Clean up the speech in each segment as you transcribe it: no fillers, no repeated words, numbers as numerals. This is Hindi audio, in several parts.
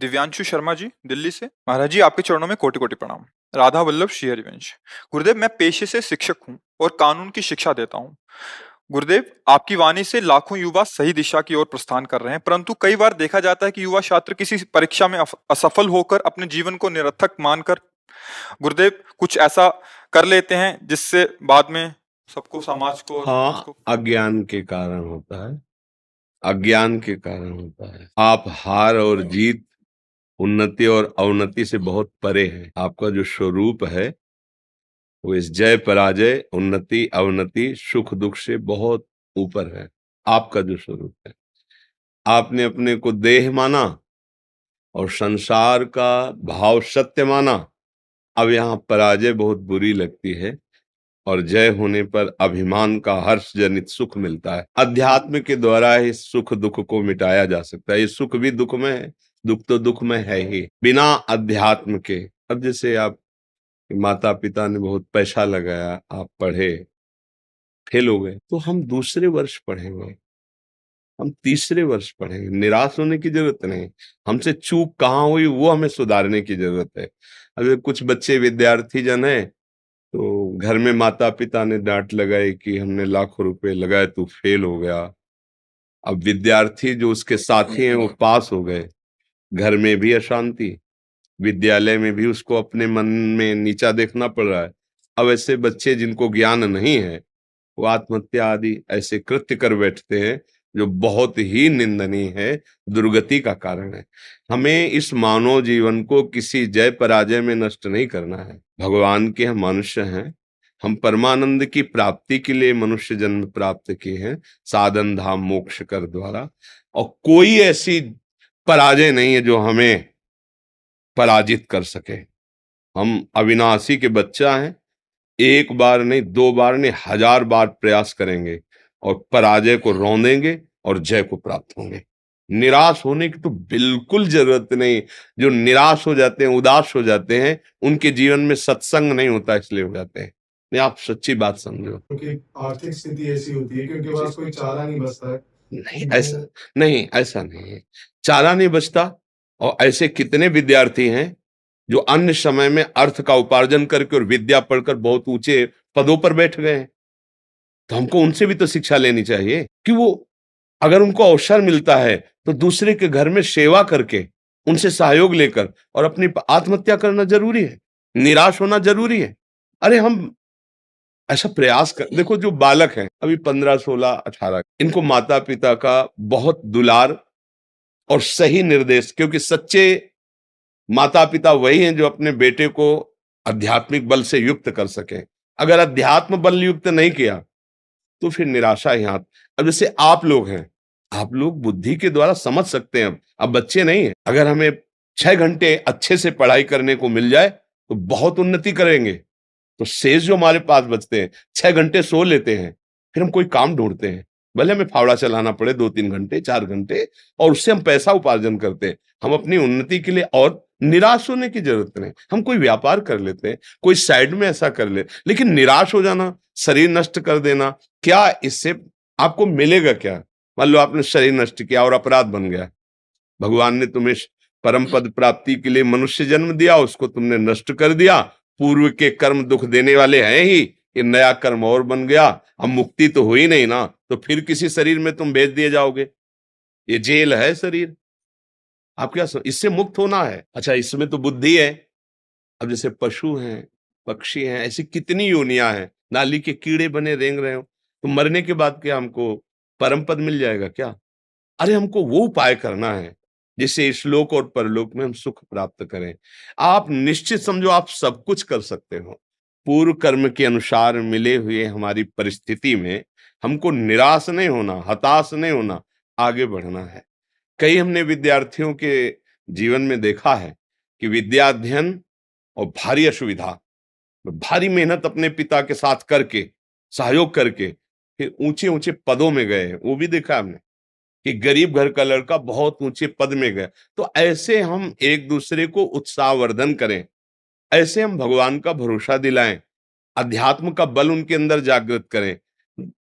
दिव्यांशु शर्मा जी, दिल्ली से। महाराज जी, आपके चरणों में कोटि कोटि प्रणाम। राधा वल्लभ श्री हरिवंश। गुरुदेव, मैं पेशे से शिक्षक हूँ और कानून की शिक्षा देता हूँ। गुरुदेव, आपकी वाणी से लाखों युवा सही दिशा की ओर प्रस्थान कर रहे हैं, परंतु कई बार देखा जाता है कि युवा छात्र किसी परीक्षा में असफल होकर अपने जीवन को निरर्थक मानकर गुरुदेव कुछ ऐसा कर लेते हैं जिससे बाद में सबको, समाज को और हाँ, उसको। अज्ञान के कारण होता है। अज्ञान के कारण होता है। आप हार और जीत, उन्नति और अवनति से बहुत परे हैं। आपका जो स्वरूप है वो इस जय पराजय, उन्नति अवनति, सुख दुख से बहुत ऊपर है। आपका जो स्वरूप है, आपने अपने को देह माना और संसार का भाव सत्य माना। अब यहाँ पराजय बहुत बुरी लगती है और जय होने पर अभिमान का हर्ष जनित सुख मिलता है। अध्यात्म के द्वारा ही सुख दुख को मिटाया जा सकता है। ये सुख भी दुख में है, दुख तो दुख में है ही, बिना अध्यात्म के। अब जैसे आप माता पिता ने बहुत पैसा लगाया, आप पढ़े, फेल हो गए, तो हम दूसरे वर्ष पढ़ेंगे, हम तीसरे वर्ष पढ़ेंगे। निराश होने की जरूरत नहीं। हमसे चूक कहाँ हुई वो हमें सुधारने की जरूरत है। अगर कुछ बच्चे विद्यार्थी जन है तो घर में माता पिता ने डांट लगाई कि हमने लाखों रुपए लगाए, तू फेल हो गया। अब विद्यार्थी जो उसके साथी हैं वो पास हो गए, घर में भी अशांति, विद्यालय में भी उसको अपने मन में नीचा देखना पड़ रहा है। अब ऐसे बच्चे जिनको ज्ञान नहीं है वो आत्महत्या आदि ऐसे कृत्य कर बैठते हैं जो बहुत ही निंदनीय है, दुर्गति का कारण है। हमें इस मानव जीवन को किसी जय पराजय में नष्ट नहीं करना है। भगवान के हम मनुष्य हैं, हम परमानंद की प्राप्ति के लिए मनुष्य जन्म प्राप्त किए हैं, साधन धाम मोक्ष कर द्वारा। और कोई ऐसी पराजय नहीं है जो हमें पराजित कर सके। हम अविनाशी के बच्चा हैं, एक बार नहीं, दो बार नहीं, 1000 बार प्रयास करेंगे और पराजय को रौंदेंगे और जय को प्राप्त होंगे। निराश होने की तो बिल्कुल जरूरत नहीं। जो निराश हो जाते हैं, उदास हो जाते हैं, उनके जीवन में सत्संग नहीं होता, इसलिए हो जाते हैं। नहीं, आप सच्ची बात समझो। क्योंकि आर्थिक स्थिति ऐसी होती है कि उनके पास कोई चारा नहीं बचता है। नहीं, ऐसा नहीं, ऐसा नहीं है, चारा नहीं बचता। और ऐसे कितने विद्यार्थी हैं जो अन्य समय में अर्थ का उपार्जन करके और विद्या पढ़कर बहुत ऊंचे पदों पर बैठ गए हैं। तो हमको उनसे भी तो शिक्षा लेनी चाहिए कि वो, अगर उनको अवसर मिलता है तो दूसरे के घर में सेवा करके, उनसे सहयोग लेकर और अपनी आत्महत्या करना जरूरी है, निराश होना जरूरी है। अरे हम ऐसा प्रयास कर देखो, जो बालक हैं अभी 15 16 18, इनको माता पिता का बहुत दुलार और सही निर्देश, क्योंकि सच्चे माता पिता वही हैं जो अपने बेटे को आध्यात्मिक बल से युक्त कर सके। अगर अध्यात्म बल युक्त नहीं किया तो फिर निराशा ही हाथ। अब जैसे आप लोग हैं, आप लोग बुद्धि के द्वारा समझ सकते हैं। अब बच्चे नहीं है। अगर हमें 6 घंटे अच्छे से पढ़ाई करने को मिल जाए तो बहुत उन्नति करेंगे। तो शेष जो हमारे पास बचते हैं, 6 घंटे सो लेते हैं, फिर हम कोई काम ढूंढते हैं, भले हमें फावड़ा चलाना पड़े 2 3 घंटे 4 घंटे, और उससे हम पैसा उपार्जन करते हैं, हम अपनी उन्नति के लिए। और निराश होने की जरूरत नहीं, हम कोई व्यापार कर लेते हैं, कोई साइड में ऐसा कर ले। लेकिन निराश हो जाना, शरीर नष्ट कर देना, क्या इससे आपको मिलेगा क्या? मान लो आपने शरीर नष्ट किया और अपराध बन गया, भगवान ने तुम्हें परम पद प्राप्ति के लिए मनुष्य जन्म दिया, उसको तुमने नष्ट कर दिया। पूर्व के कर्म दुख देने वाले हैं ही, ये नया कर्म और बन गया, अब मुक्ति तो हुई नहीं ना, तो फिर किसी शरीर में तुम भेज दिए जाओगे। ये जेल है शरीर, आप क्या इससे मुक्त होना है। अच्छा, इसमें तो बुद्धि है। अब जैसे पशु हैं, पक्षी हैं, ऐसी कितनी योनियां हैं, नाली के कीड़े बने रेंग रहे हो, तो मरने के बाद क्या हमको परम पद मिल जाएगा क्या? अरे हमको वो उपाय करना है जिससे इस लोक और परलोक में हम सुख प्राप्त करें। आप निश्चित समझो, आप सब कुछ कर सकते हो। पूर्व कर्म के अनुसार मिले हुए हमारी परिस्थिति में हमको निराश नहीं होना, हताश नहीं होना, आगे बढ़ना है। कई हमने विद्यार्थियों के जीवन में देखा है कि विद्या अध्ययन और भारी असुविधा, भारी मेहनत अपने पिता के साथ करके, सहयोग करके, फिर ऊंचे ऊंचे पदों में गए। वो भी देखा हमने कि गरीब घर का लड़का बहुत ऊंचे पद में गया। तो ऐसे हम एक दूसरे को उत्साहवर्धन करें, ऐसे हम भगवान का भरोसा दिलाएं, अध्यात्म का बल उनके अंदर जागृत करें।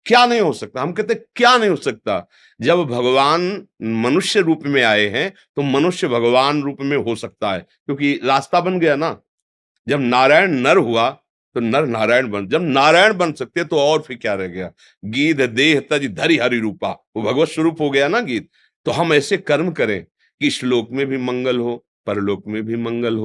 क्या नहीं हो सकता? हम कहते क्या नहीं हो सकता? जब भगवान मनुष्य रूप में आए हैं तो मनुष्य भगवान रूप में हो सकता है, क्योंकि रास्ता बन गया ना। जब नारायण नर हुआ तो नर नारायण बन, जब नारायण बन सकते तो और फिर क्या रह गया? गीत देह तज धरि हरि रूपा, वो भगवत स्वरूप हो गया ना गीत। तो हम ऐसे कर्म करें कि इस लोक में भी मंगल हो, परलोक में भी मंगल हो।